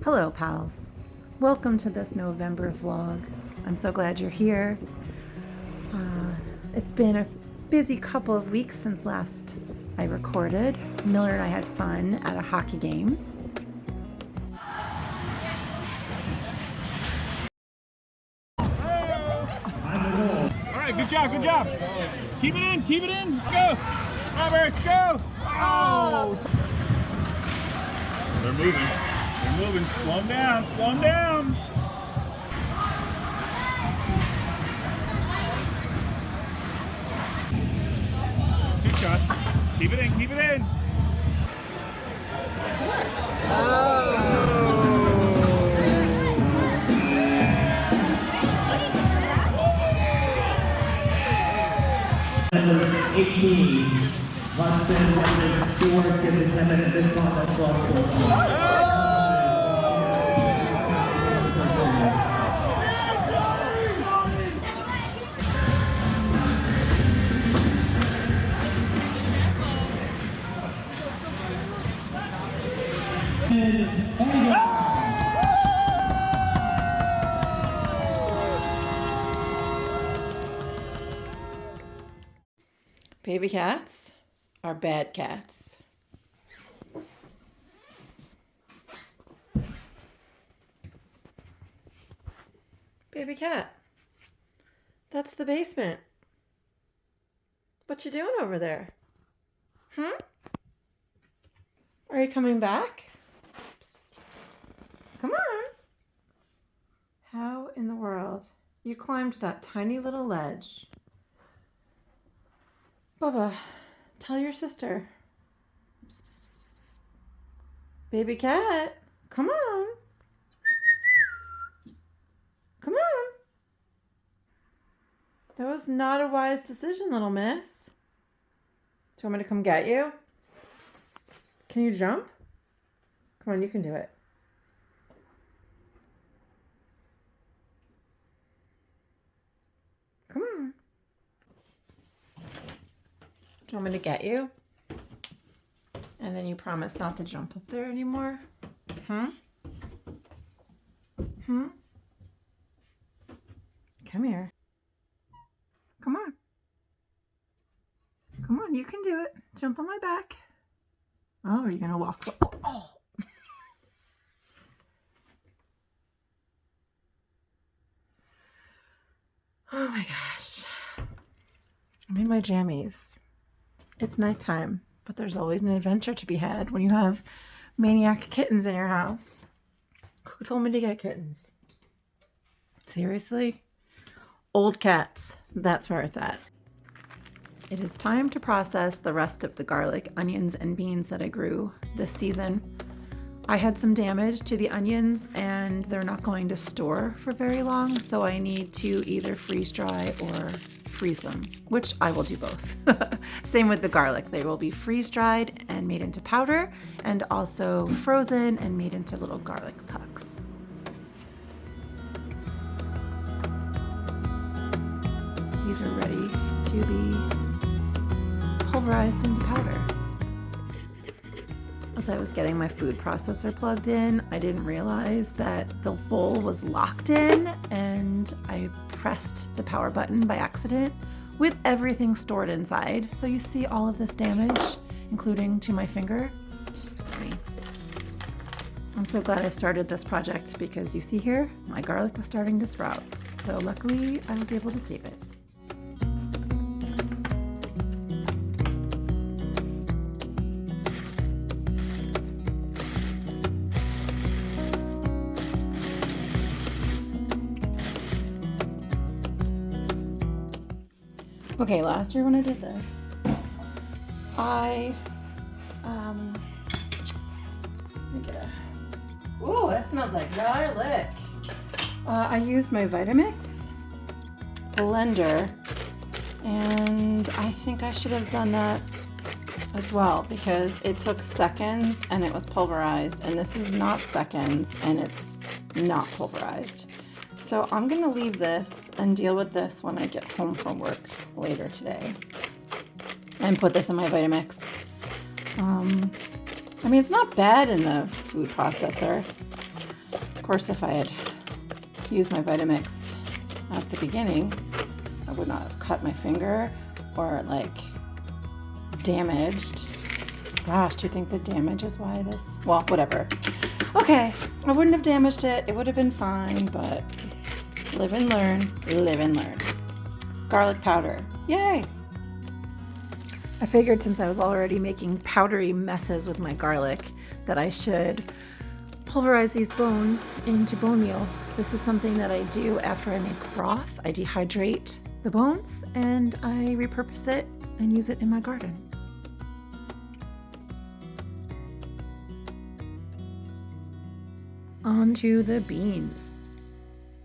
Hello, pals. Welcome to this November vlog. I'm so glad you're here. It's been a busy couple of weeks since last I recorded. Miller and I had fun at a hockey game. All right, good job, good job. Keep it in, keep it in. Go, Roberts, go. Oh! They're moving. They're moving. Slow them down, slow them down. It's 2 shots. Keep it in, keep it in. Oh! 18. Boston has scored, gives it 10 minutes this one, that's 12. Baby cats are bad cats. Baby cat, that's the basement. What you doing over there? Are you coming back? Come on. How in the world you climbed that tiny little ledge? Bubba, tell your sister. Psst, psst, psst, psst. Baby cat, come on. Come on. That was not a wise decision, little miss. Do you want me to come get you? Psst, psst, psst, psst. Can you jump? Come on, you can do it. Come on. Do you want me to get you? And then you promise not to jump up there anymore? Come here. Come on. Come on, you can do it. Jump on my back. Oh, are you going to walk? Oh. Oh my gosh. I'm in my jammies. It's nighttime, but there's always an adventure to be had when you have maniac kittens in your house. Who told me to get kittens? Seriously? Old cats. That's where it's at. It is time to process the rest of the garlic, onions, and beans that I grew this season. I had some damage to the onions and they're not going to store for very long, so I need to either freeze dry or freeze them, which I will do both. Same with the garlic. They will be freeze dried and made into powder, and also frozen and made into little garlic pucks. These are ready to be pulverized into powder. As I was getting my food processor plugged in, I didn't realize that the bowl was locked in, and I pressed the power button by accident with everything stored inside. So you see all of this damage, including to my finger. I'm so glad I started this project because you see here, my garlic was starting to sprout. So luckily I was able to save it. Okay, last year when I did this, let me get a, ooh, that smells like garlic. I used my Vitamix blender, and I think I should have done that as well because it took seconds and it was pulverized, and this is not seconds and it's not pulverized. So I'm gonna leave this and deal with this when I get home from work later today and put this in my Vitamix. I mean, it's not bad in the food processor. course, if I had used my Vitamix at the beginning, I would not have cut my finger or like damaged. Gosh, do you think the damage is why this? Well, whatever. Okay, I wouldn't have damaged it. It would have been fine, but live and learn, live and learn. Garlic powder, yay! I figured since I was already making powdery messes with my garlic that I should pulverize these bones into bone meal. This is something that I do after I make broth. I dehydrate the bones and I repurpose it and use it in my garden. On to the beans.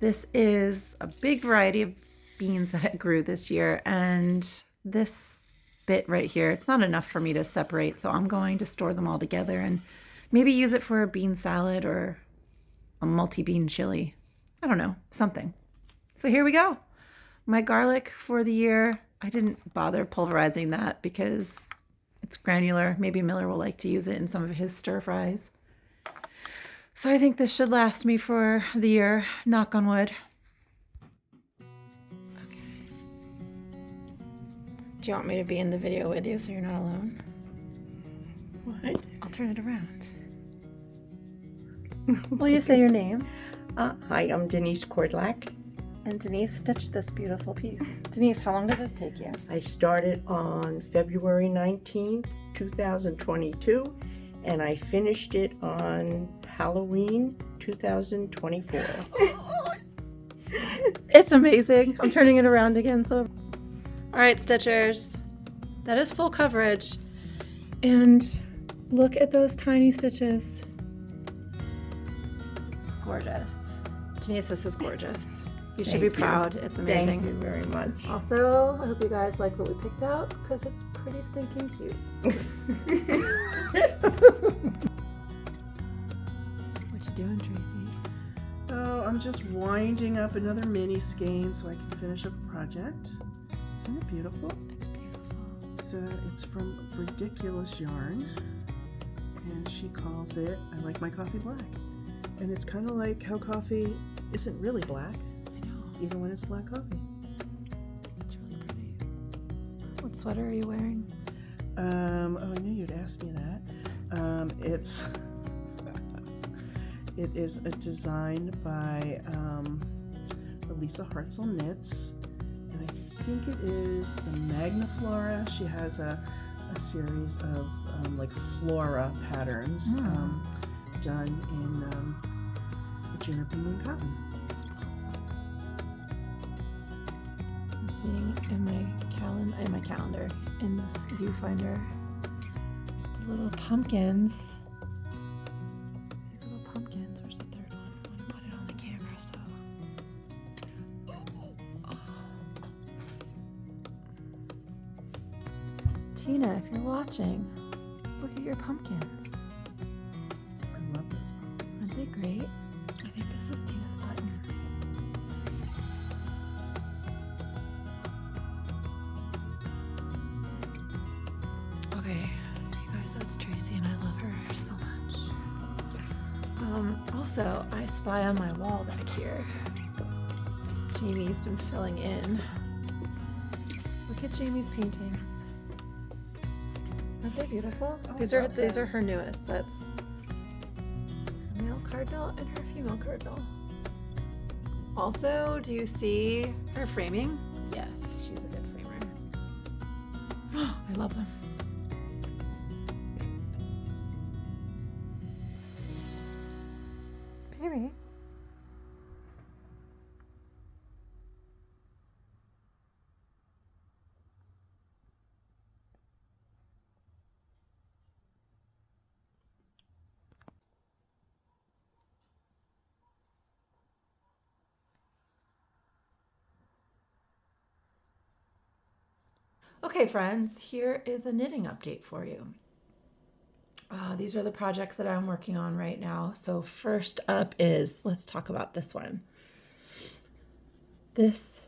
This is a big variety of beans that I grew this year, and this bit right here, it's not enough for me to separate, so I'm going to store them all together and maybe use it for a bean salad or a multi-bean chili. I don't know, something. So here we go. My garlic for the year. I didn't bother pulverizing that because it's granular. Maybe Miller will like to use it in some of his stir fries. So I think this should last me for the year, knock on wood. Okay. Do you want me to be in the video with you so you're not alone? What? I'll turn it around. Will you say your name? Hi, I'm Denise Cordlack. And Denise stitched this beautiful piece. Denise, how long did this take you? I started on February 19th, 2022, and I finished it on Halloween 2024. It's amazing. I'm turning it around again. So, all right, Stitchers, that is full coverage. And look at those tiny stitches. Gorgeous. Denise, this is gorgeous. You should be proud. It's amazing. Thank you very much. Also, I hope you guys like what we picked out because it's pretty stinking cute. What you doing, Tracy? Oh, I'm just winding up another mini skein so I can finish up a project. Isn't it beautiful? It's beautiful. It's from Ridiculous Yarn, and she calls it I Like My Coffee Black. And it's kind of like how coffee isn't really black, I know. even when it's black coffee. It's really pretty. What sweater are you wearing? Oh, I knew you'd ask me that. It is a design by Elisa Hartzell Knits, and I think it is the Magna Flora. She has a series of like flora patterns done in Juniper Moon cotton. That's awesome. I'm seeing in my calendar, in this viewfinder, the little pumpkins. These little pumpkins. Where's the third one? I want to put it on the camera so. Tina, if you're watching, look at your pumpkins. I love those pumpkins. Aren't they great? I think this is Tina's button. Okay, you guys, that's Tracy and I love her so much. Also, I spy on my wall back here. Jamie's been filling in. Look at Jamie's paintings. Aren't they beautiful? Oh, These I are love these that. are her newest. That's her male cardinal and her female cardinal. Also, do you see her framing? Yes, she's a good framer. I love them. Baby. Okay, friends, here is a knitting update for you. These are the projects that I'm working on right now. So first up is, let's talk about this one. This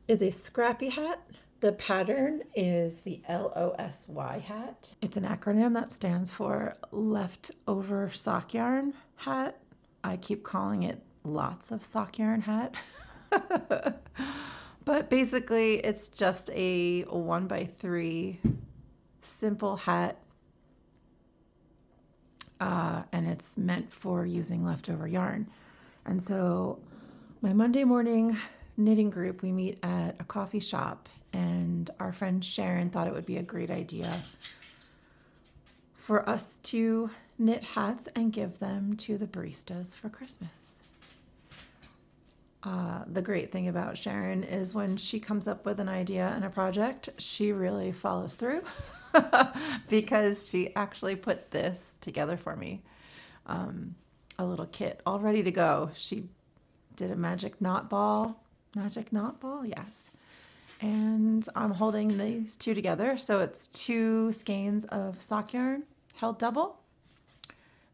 is a scrappy hat. The pattern is the LOSY hat. It's an acronym that stands for Leftover Sock Yarn Hat. I keep calling it lots of sock yarn hat. But basically it's just a 1x3 simple hat. And it's meant for using leftover yarn. And so my Monday morning knitting group, we meet at a coffee shop, and our friend Sharon thought it would be a great idea for us to knit hats and give them to the baristas for Christmas. The great thing about Sharon is when she comes up with an idea and a project, she really follows through because she actually put this together for me. A little kit all ready to go. She did a magic knot ball, yes. And I'm holding these two together. So it's 2 skeins of sock yarn held double.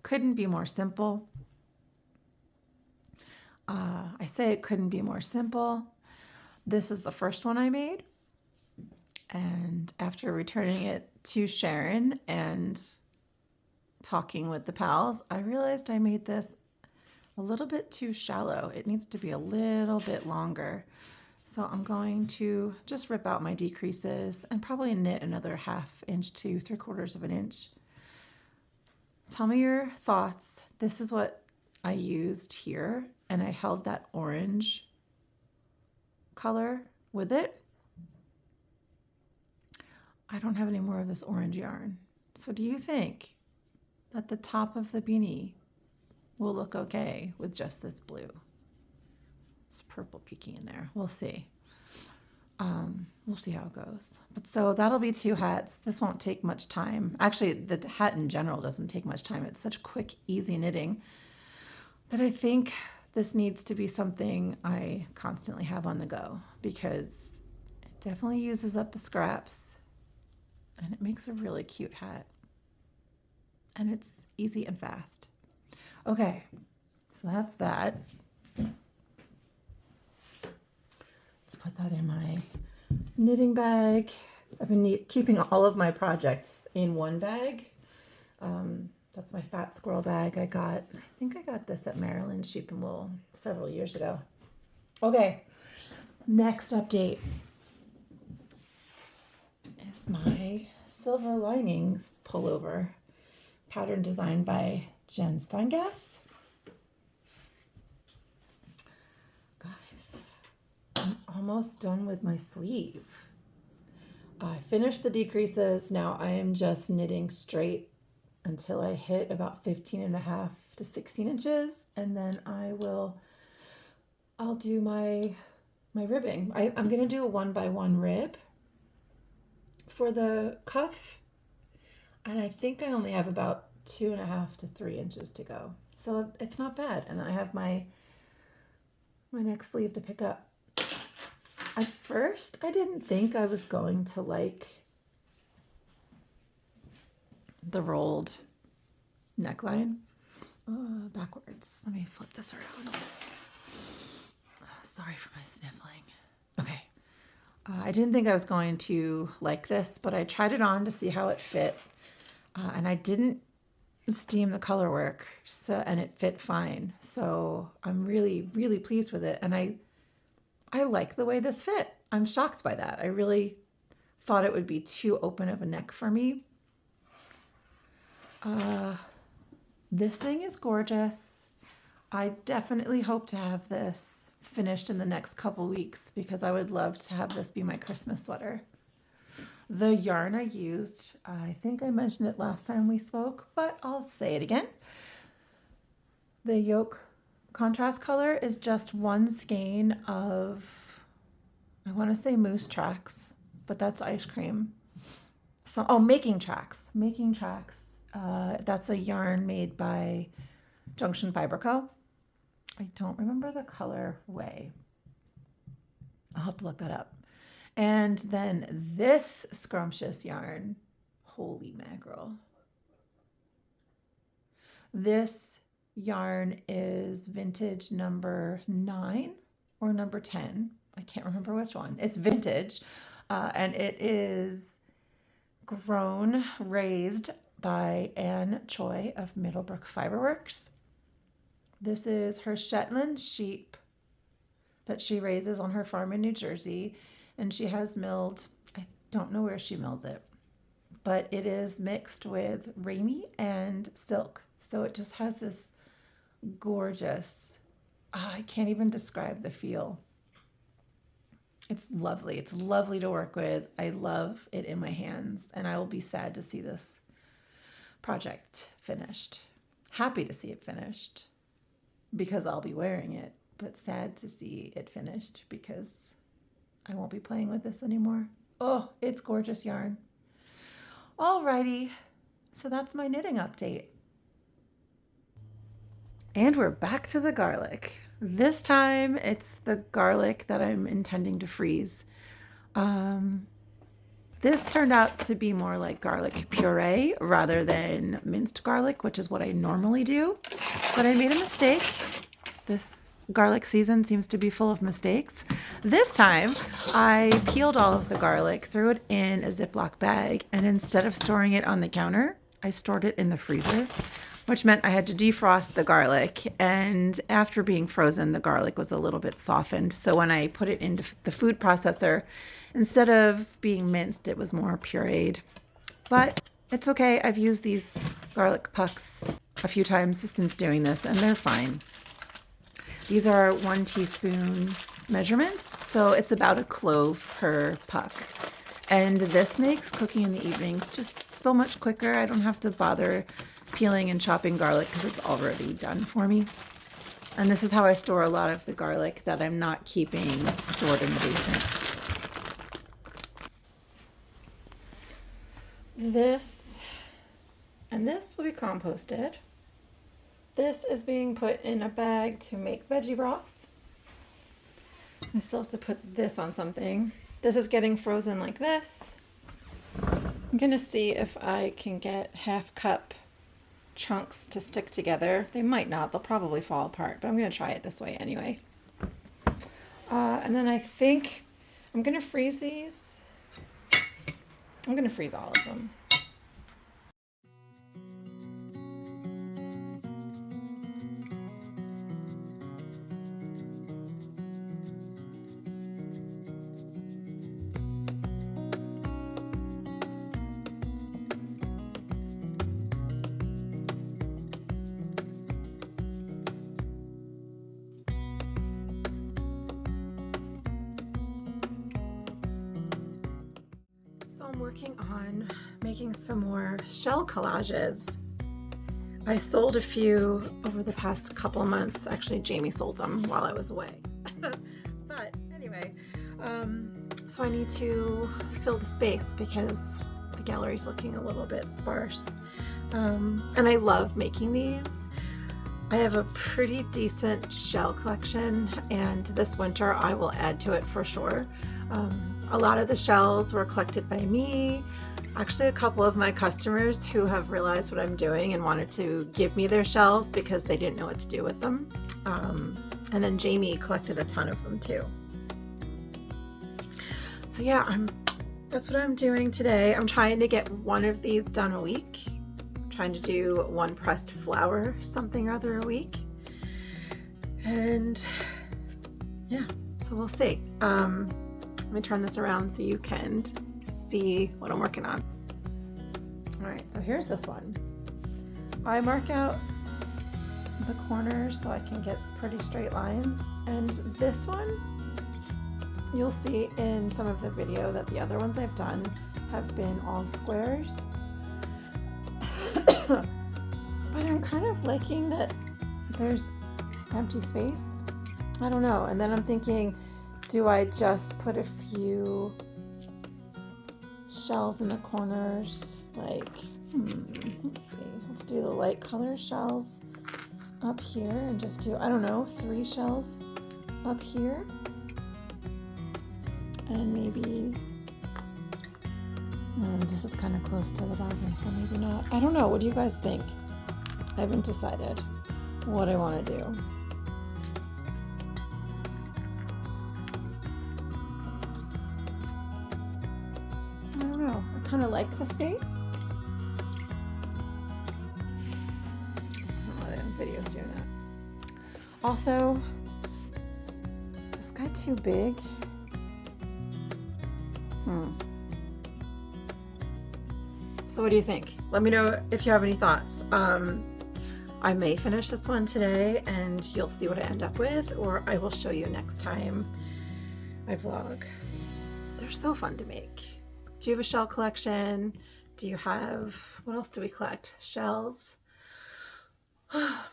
Couldn't be more simple. I say it couldn't be more simple. This is the first one I made. And after returning it to Sharon and talking with the pals, I realized I made this a little bit too shallow. It needs to be a little bit longer. So I'm going to just rip out my decreases and probably knit another 1/2 inch to 3/4 of an inch. Tell me your thoughts. This is what I used here, and I held that orange color with it. I don't have any more of this orange yarn. So do you think that the top of the beanie will look okay with just this blue? It's purple peeking in there. We'll see. We'll see how it goes. But so that'll be 2 hats. This won't take much time. Actually, the hat in general doesn't take much time. It's such quick, easy knitting that I think this needs to be something I constantly have on the go, because it definitely uses up the scraps and it makes a really cute hat. And it's easy and fast. Okay, so that's that. Let's put that in my knitting bag. I've been keeping all of my projects in one bag. That's my fat squirrel bag I think I got this at Maryland Sheep and Wool several years ago. Okay, next update is my Silver Linings pullover, pattern designed by Jen Steingass. Guys, I'm almost done with my sleeve. I finished the decreases. Now I am just knitting straight until I hit about 15.5 to 16 inches, and then I'll do my ribbing. I'm gonna do a 1x1 rib for the cuff, and I think I only have about 2.5 to 3 inches to go, so it's not bad. And then I have my next sleeve to pick up. At first, I didn't think I was going to like the rolled neckline. Backwards. Let me flip this around. Sorry for my sniffling. Okay. I didn't think I was going to like this, but I tried it on to see how it fit. And I didn't steam the color work, and it fit fine. So I'm really, really pleased with it. And I like the way this fit. I'm shocked by that. I really thought it would be too open of a neck for me. This thing is gorgeous. I definitely hope to have this finished in the next couple weeks, because I would love to have this be my Christmas sweater. The yarn I used, I think I mentioned it last time we spoke, but I'll say it again. The yoke contrast color is just 1 skein of, I want to say Moose Tracks, but that's ice cream. So, Making Tracks. That's a yarn made by Junction Fiber Co. I don't remember the color way. I'll have to look that up. And then this scrumptious yarn, holy mackerel. This yarn is vintage number 9 or number 10. I can't remember which one. It's vintage, and it is raised by Anne Choi of Middlebrook Fiberworks. This is her Shetland sheep that she raises on her farm in New Jersey. And she has milled, I don't know where she mills it, but it is mixed with Ramie and silk. So it just has this gorgeous, I can't even describe the feel. It's lovely. It's lovely to work with. I love it in my hands, and I will be sad to see this project finished. Happy to see it finished because I'll be wearing it, but sad to see it finished because I won't be playing with this anymore. Oh, it's gorgeous yarn. Alrighty, so that's my knitting update. And we're back to the garlic. This time it's the garlic that I'm intending to freeze. This turned out to be more like garlic puree rather than minced garlic, which is what I normally do. But I made a mistake. This garlic season seems to be full of mistakes. This time I peeled all of the garlic, threw it in a Ziploc bag, and instead of storing it on the counter, I stored it in the freezer, which meant I had to defrost the garlic. And after being frozen, the garlic was a little bit softened. So when I put it into the food processor, instead of being minced, it was more pureed. But it's okay. I've used these garlic pucks a few times since doing this, and they're fine. These are 1 teaspoon measurements, so it's about a clove per puck. And this makes cooking in the evenings just so much quicker. I don't have to bother peeling and chopping garlic because it's already done for me. And this is how I store a lot of the garlic that I'm not keeping stored in the basement. This will be composted. This is being put in a bag to make veggie broth. I still have to put this on something. This is getting frozen like this. I'm gonna see if I can get 1/2 cup chunks to stick together. They might not, they'll probably fall apart, but I'm gonna try it this way anyway. And then I think I'm gonna freeze these. I'm gonna freeze all of them. So I'm working on making some more shell collages. I sold a few over the past couple months. Actually, Jamie sold them while I was away. But anyway, so I need to fill the space because the gallery's looking a little bit sparse. And I love making these. I have a pretty decent shell collection, and this winter I will add to it for sure. A lot of the shells were collected by me. Actually, a couple of my customers who have realized what I'm doing and wanted to give me their shells because they didn't know what to do with them. And then Jamie collected a ton of them too. So yeah, that's what I'm doing today. I'm trying to get one of these done a week. I'm trying to do one pressed flower something or other a week. And yeah, so we'll see. Let me turn this around so you can see what I'm working on. All right, so here's this one. I mark out the corners so I can get pretty straight lines. And this one, you'll see in some of the video that the other ones I've done have been all squares. But I'm kind of liking that there's empty space. I don't know. And then I'm thinking, do I just put a few shells in the corners? Like, let's see. Let's do the light color shells up here and just do, I don't know, 3 shells up here. And maybe, this is kind of close to the bottom, so maybe not. I don't know. What do you guys think? I haven't decided what I want to do. I kind of like the space. I don't know why the video's doing that. Also, is this guy too big? So what do you think? Let me know if you have any thoughts. I may finish this one today and you'll see what I end up with, or I will show you next time I vlog. They're so fun to make. Do you have a shell collection? Do you have, what else do we collect? Shells?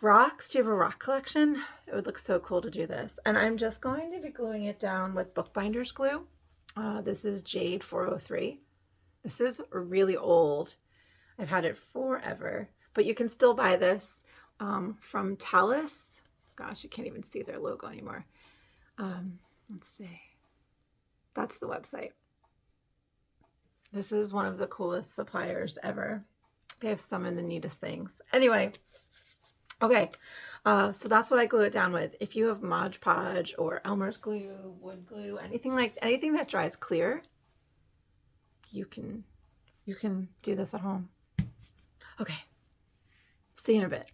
Rocks? Do you have a rock collection? It would look so cool to do this. And I'm just going to be gluing it down with bookbinder's glue. This is Jade 403. This is really old. I've had it forever, but you can still buy this from Talus. Gosh, you can't even see their logo anymore. Let's see. That's the website. This is one of the coolest suppliers ever. They have some of the neatest things. Anyway, okay, so that's what I glue it down with. If you have Mod Podge or Elmer's glue, wood glue, anything that dries clear, you can do this at home. Okay, see you in a bit.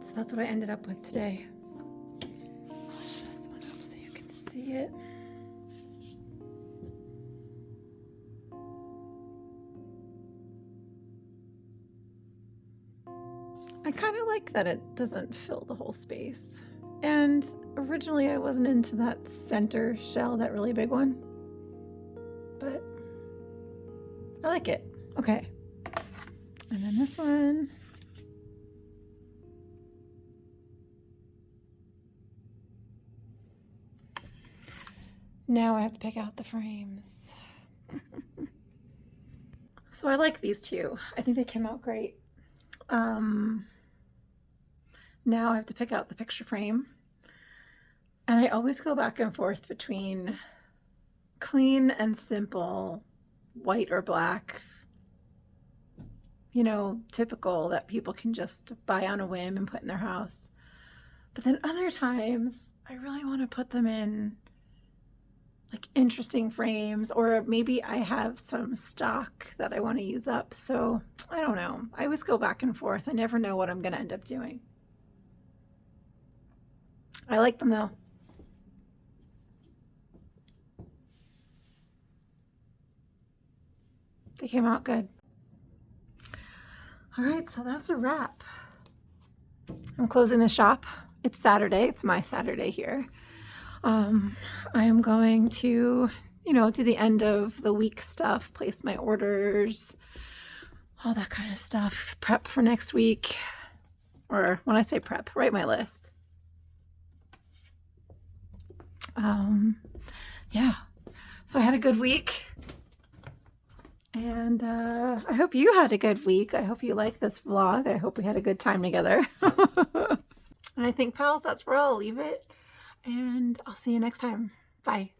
So that's what I ended up with today. This one up so you can see it. I kind of like that it doesn't fill the whole space. And originally I wasn't into that center shell, that really big one. But I like it. Okay. And then this one. Now I have to pick out the frames. So I like these two. I think they came out great. Now I have to pick out the picture frame. And I always go back and forth between clean and simple, white or black. You know, typical that people can just buy on a whim and put in their house. But then other times I really want to put them in like interesting frames, or maybe I have some stock that I want to use up. So I don't know. I always go back and forth. I never know what I'm going to end up doing. I like them though. They came out good. All right, so that's a wrap. I'm closing the shop. It's Saturday. It's my Saturday here. I am going to, do the end of the week stuff, place my orders, all that kind of stuff, prep for next week. Or when I say prep, write my list. Yeah. So I had a good week. And I hope you had a good week. I hope you liked this vlog. I hope we had a good time together. And I think, pals, that's where I'll leave it. And I'll see you next time. Bye.